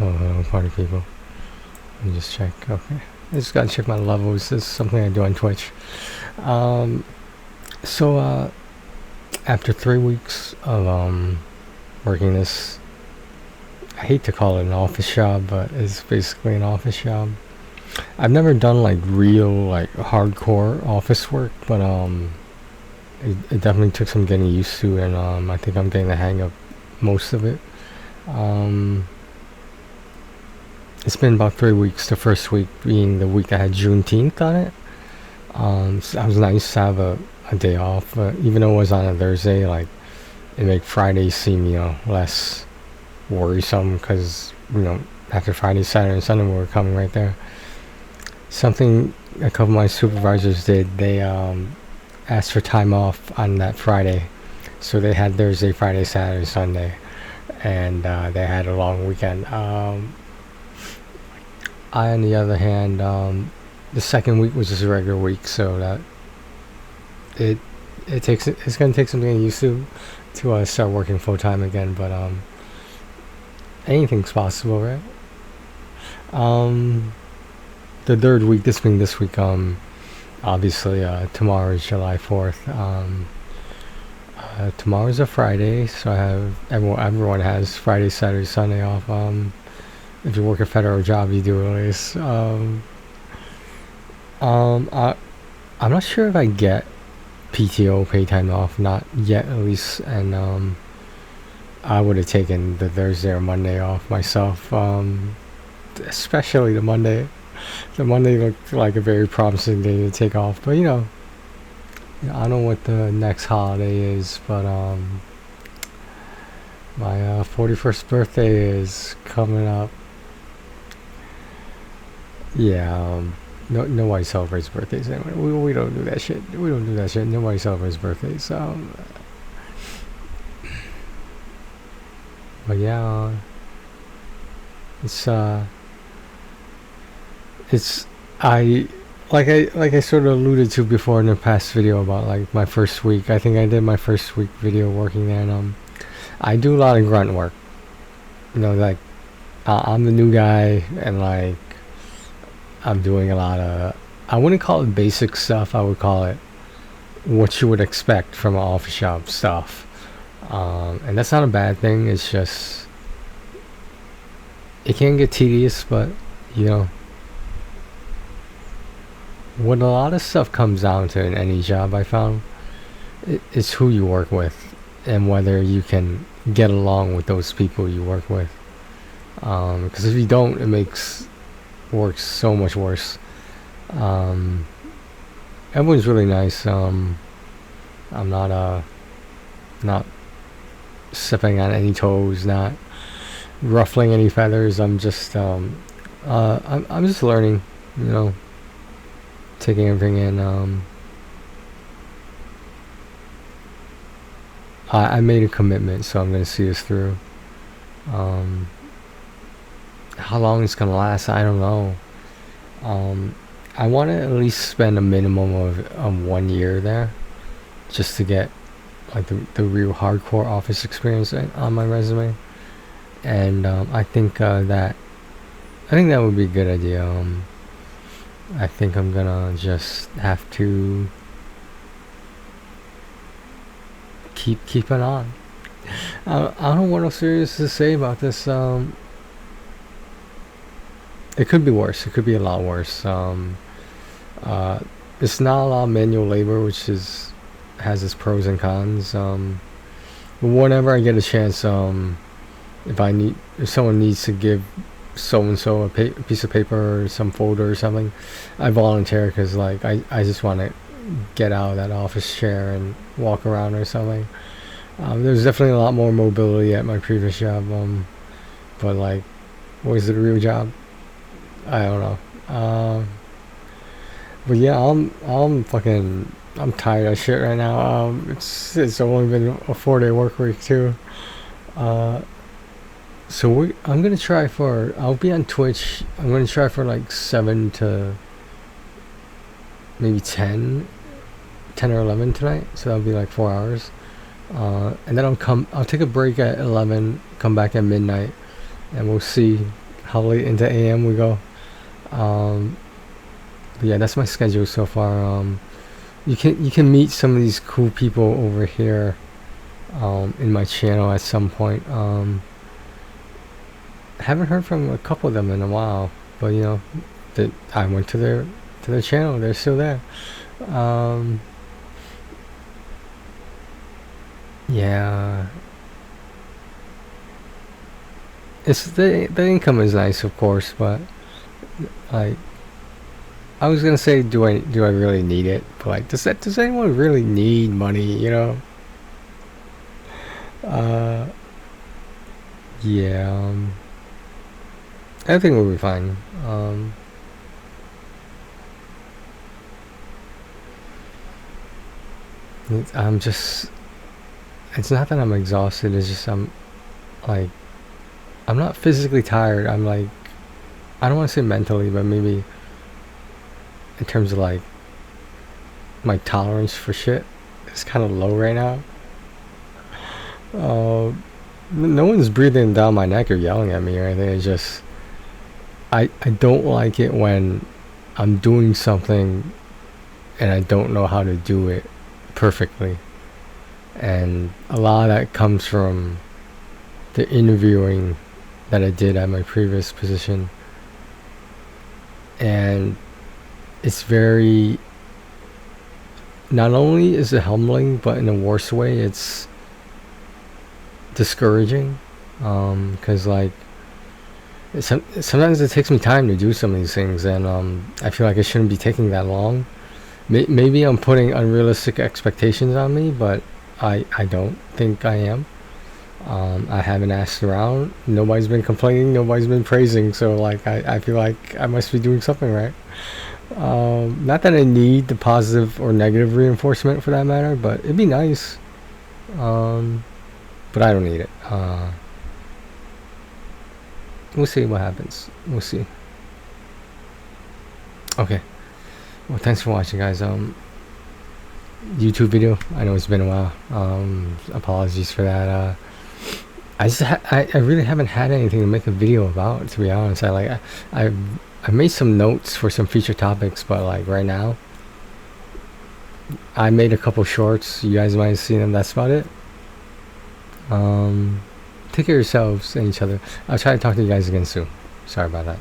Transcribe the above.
Oh, hello, party people. Let me just check. Okay. I just gotta check my levels. This is something I do on Twitch. Um, so, after 3 weeks of, working this, I hate to call it an office job, but it's basically an office job. I've never done, like, real, like, hardcore office work, but, it definitely took some getting used to, and, I think I'm getting the hang of most of it. It's been about 3 weeks. The first week being the week I had Juneteenth on it. So that was nice to have a day off. Even though it was on a Thursday, like, it made Friday seem, less worrisome because, after Friday, Saturday, and Sunday we were coming right there. Something a couple of my supervisors did, they asked for time off on that Friday. So they had Thursday, Friday, Saturday, Sunday, and they had a long weekend. I, on the other hand, the second week was just a regular week, so that it's gonna take some getting used to start working full time again. But anything's possible, right? The third week, this being this week, obviously, tomorrow is July 4th. Tomorrow's a Friday, so I have everyone has Friday, Saturday, Sunday off. If you work a federal job, you do at least. I'm not sure if I get PTO, pay time off, not yet at least, and I would have taken the Thursday or Monday off myself, especially the Monday. The Monday looked like a very promising day to take off, but I don't know what the next holiday is, but my 41st birthday is coming up. Yeah, nobody celebrates birthdays anyway. We don't do that shit. We don't do that shit. Nobody celebrates birthdays. But yeah, it's I like I sort of alluded to before in the past video about like my first week. I think I did my first week video working there, and I do a lot of grunt work. Like I'm the new guy, and like I'm doing a lot of, I wouldn't call it basic stuff, I would call it what you would expect from an office job stuff. And that's not a bad thing, it's just, it can get tedious, but, what a lot of stuff comes down to in any job I found, it's who you work with, and whether you can get along with those people you work with. Because if you don't, it makes work so much worse. Everyone's really nice. I'm not stepping on any toes, not ruffling any feathers. I'm just I'm just learning, taking everything in. I made a commitment, so I'm gonna see this through. How long it's gonna last, I don't know. I want to at least spend a minimum of 1 year there, just to get like the real hardcore office experience on my resume. And I think that would be a good idea. I think I'm gonna just have to keep it on. I don't know what else there is to say about this. It could be worse. It could be a lot worse. It's not a lot of manual labor, which has its pros and cons. Whenever I get a chance, if someone needs to give so and so a piece of paper or some folder or something, I volunteer because like I just want to get out of that office chair and walk around or something. There's definitely a lot more mobility at my previous job. But like, was it a real job? I don't know. But yeah, I'm tired of shit right now. It's only been a 4-day work week too. So I'm gonna try I'll be on Twitch. I'm gonna try for like 7 to maybe 10 or 11 tonight. So that'll be like 4 hours. And then I'll take a break at 11, come back at midnight, and we'll see how late into AM we go. But yeah, that's my schedule so far. You can meet some of these cool people over here in my channel at some point. Haven't heard from a couple of them in a while, but you know, that I went to their channel. They're still there. Yeah, it's the income is nice, of course, but like I was gonna say, do I really need it? But like, does anyone really need money? You know? Uh, yeah. I think we'll be fine. I'm just. It's not that I'm exhausted. It's just like I'm not physically tired. I'm like I don't want to say mentally, but maybe in terms of like my tolerance for shit is kind of low right now. No one's breathing down my neck or yelling at me or anything. It's just I don't like it when I'm doing something and I don't know how to do it perfectly. And a lot of that comes from the interviewing that I did at my previous position. And it's very, not only is it humbling, but in a worse way, it's discouraging. Because like, sometimes it takes me time to do some of these things, and I feel like it shouldn't be taking that long. Maybe I'm putting unrealistic expectations on me, but I don't think I am. I haven't asked around. Nobody's been complaining. Nobody's been praising. So like I feel like I must be doing something right. Not that I need the positive or negative reinforcement for that matter, but it'd be nice. But I don't need it. We'll see what happens. We'll see. Okay. Well, thanks for watching, guys. YouTube video. I know it's been a while. Apologies for that. I really haven't had anything to make a video about, to be honest. I made some notes for some future topics, but like right now, I made a couple shorts. You guys might have seen them. That's about it. Take care of yourselves and each other. I'll try to talk to you guys again soon. Sorry about that.